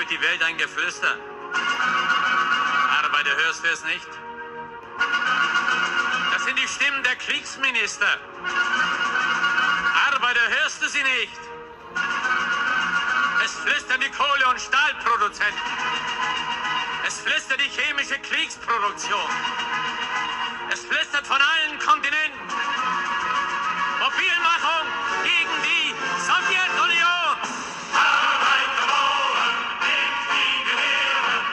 durch die Welt ein Geflüster. Arbeiter, hörst du es nicht? Das sind die Stimmen der Kriegsminister. Arbeiter, hörst du sie nicht? Es flüstern die Kohle- und Stahlproduzenten. Es flüstert die chemische Kriegsproduktion. Es flüstert von allen Kontinenten. Mobilmachung gegen die Sowjetunion. Arbeiter, Bauern, nehmt die Gewehre,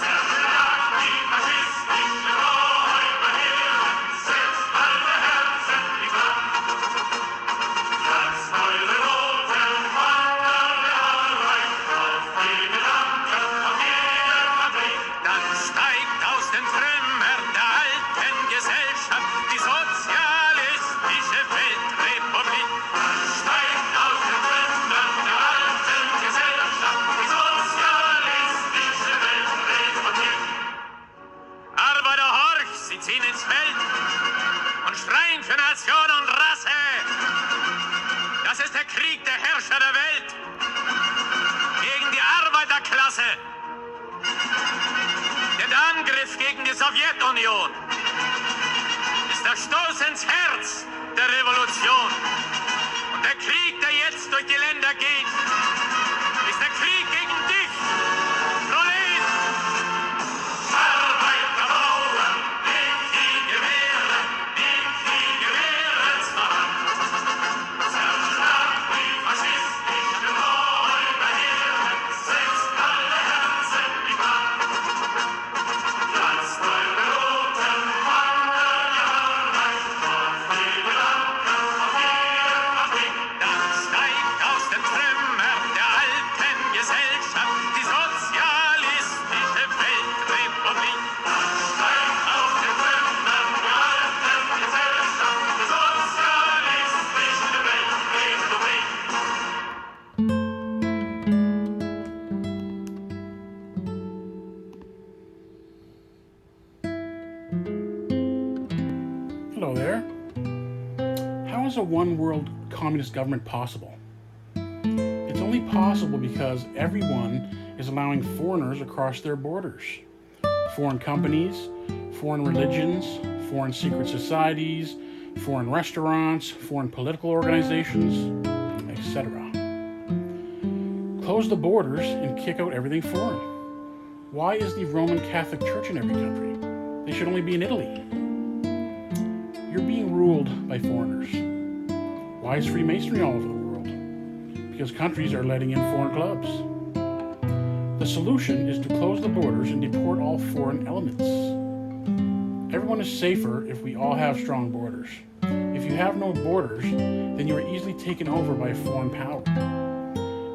zerschlagt die faschistische Räuberheere, setzt alle Herzen in Brand. Lasst eure roten Fahnen der Arbeit auf die Gedanken von jeder Fabrik. Dann steigt aus den Trümmern der alten Gesellschaft die sozialistische Weltrepublik. Dann steigt aus den Trümmern der alten Gesellschaft die sozialistische Weltrepublik. Arbeiter, horch, sie ziehen ins Feld und schreien für Nation und Rasse. Das ist der Krieg der Herrscher der Welt gegen die Arbeiterklasse. Denn der Angriff gegen die Sowjetunion ist der Stoß ins Herz der Revolution. Und der Krieg, der jetzt durch die Länder geht, ist der Krieg gegen dich, Prolet. Arbeiter, Bauern, nehmt die Gewehre zur Hand. Zerschlagt die faschistischen Räuberheere, setzt alle Herzen in Brand. Lasst eure roten Fahnen der Arbeit auf die Gedanken von jeder Fabrik. Dann steigt aus den Trümmern der alten Gesellschaft die sozialistische Weltrepublik. Dann steigt aus den Trümmern der alten Gesellschaft die sozialistische Weltrepublik. Hello there. How is a one-world communist government possible? It's only possible because everyone is allowing foreigners across their borders. Foreign companies, foreign religions, foreign secret societies, foreign restaurants, foreign political organizations, etc. Close the borders and kick out everything foreign. Why is the Roman Catholic Church in every country? They should only be in Italy. You're being ruled by foreigners. Why is Freemasonry all over the world? Because countries are letting in foreign clubs. The solution is to close the borders and deport all foreign elements. Everyone is safer if we all have strong borders. If you have no borders, then you are easily taken over by a foreign power.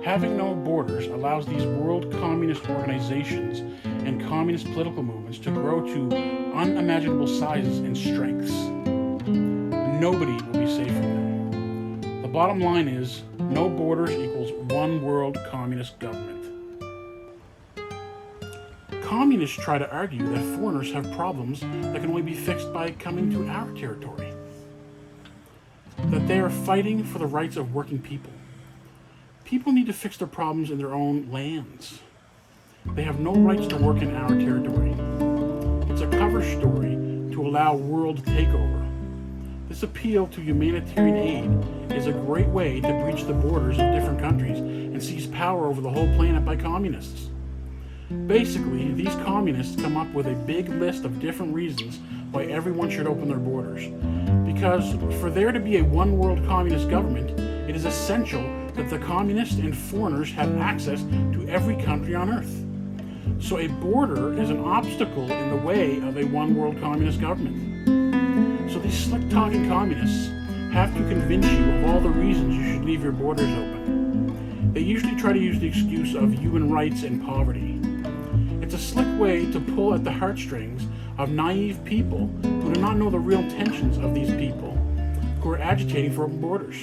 Having no borders allows these world communist organizations and communist political movements to grow to unimaginable sizes and strengths. Nobody will be safe from them. The bottom line is, no borders equals one world communist government. Communists try to argue that foreigners have problems that can only be fixed by coming to our territory. That they are fighting for the rights of working people. People need to fix their problems in their own lands. They have no rights to work in our territory. It's a cover story to allow world takeover. This appeal to humanitarian aid is a great way to breach the borders of different countries and seize power over the whole planet by communists. Basically, these communists come up with a big list of different reasons why everyone should open their borders. Because for there to be a one world communist government, it is essential that the communists and foreigners have access to every country on earth. So a border is an obstacle in the way of a one world communist government. So these slick talking communists have to convince you of all the reasons you should leave your borders open. They usually try to use the excuse of human rights and poverty. It's a slick way to pull at the heartstrings of naive people who do not know the real intentions of these people who are agitating for open borders.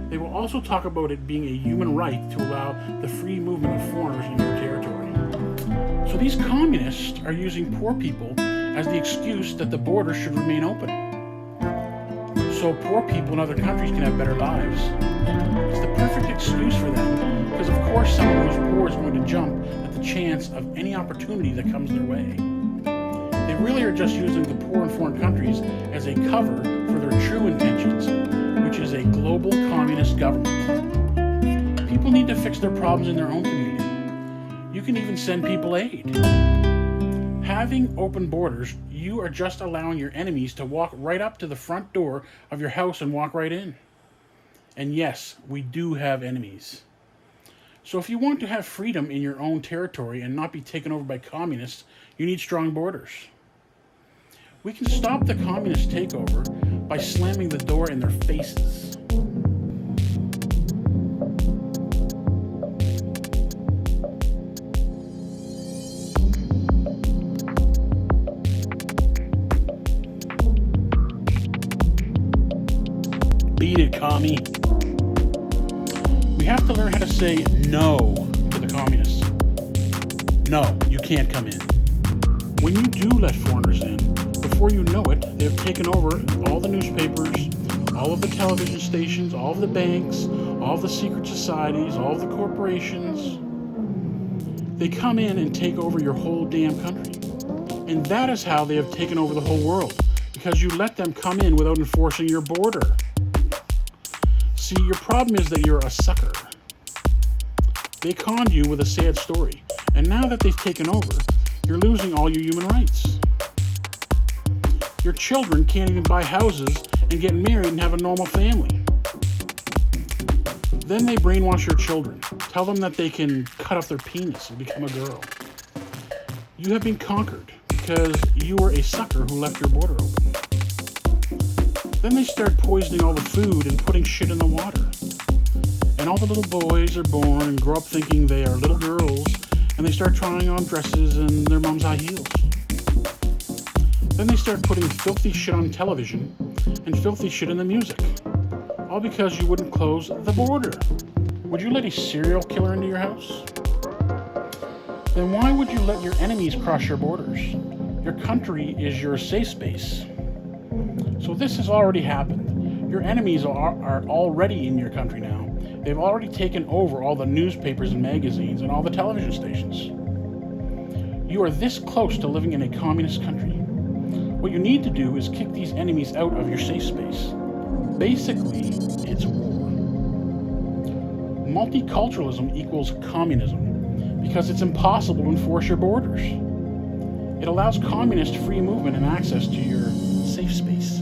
They will also talk about it being a human right to allow the free movement of foreigners in your territory. So these communists are using poor people as the excuse that the borders should remain open. So poor people in other countries can have better lives. It's the perfect excuse for them, because of course someone who's poor is going to jump at the chance of any opportunity that comes their way. They really are just using the poor in foreign countries as a cover for their true intentions, which is a global communist government. People need to fix their problems in their own community. You can even send people aid. Having open borders, you are just allowing your enemies to walk right up to the front door of your house and walk right in. And yes, we do have enemies. So if you want to have freedom in your own territory and not be taken over by communists, you need strong borders. We can stop the communist takeover by slamming the door in their faces. Beat it, commie. We have to learn how to say no to the communists. No, you can't come in. When you do let foreigners in, before you know it, they've taken over all the newspapers, all of the television stations, all of the banks, all of the secret societies, all of the corporations. They come in and take over your whole damn country. And that is how they have taken over the whole world, because you let them come in without enforcing your border. See, your problem is that you're a sucker. They conned you with a sad story, and now that they've taken over, you're losing all your human rights. Your children can't even buy houses and get married and have a normal family. Then they brainwash your children, tell them that they can cut off their penis and become a girl. You have been conquered because you were a sucker who left your border open. Then they start poisoning all the food and putting shit in the water. And all the little boys are born and grow up thinking they are little girls, and they start trying on dresses and their mom's high heels. Then they start putting filthy shit on television and filthy shit in the music. All because you wouldn't close the border. Would you let a serial killer into your house? Then why would you let your enemies cross your borders? Your country is your safe space. So this has already happened. Your enemies are already in your country now. They've already taken over all the newspapers and magazines and all the television stations. You are this close to living in a communist country. What you need to do is kick these enemies out of your safe space. Basically, it's war. Multiculturalism equals communism because it's impossible to enforce your borders. It allows communist free movement and access to your safe space.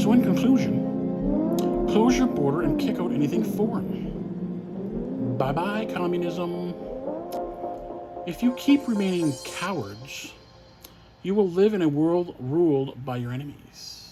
So in conclusion, close your border and kick out anything foreign. Bye-bye, communism. If you keep remaining cowards, you will live in a world ruled by your enemies.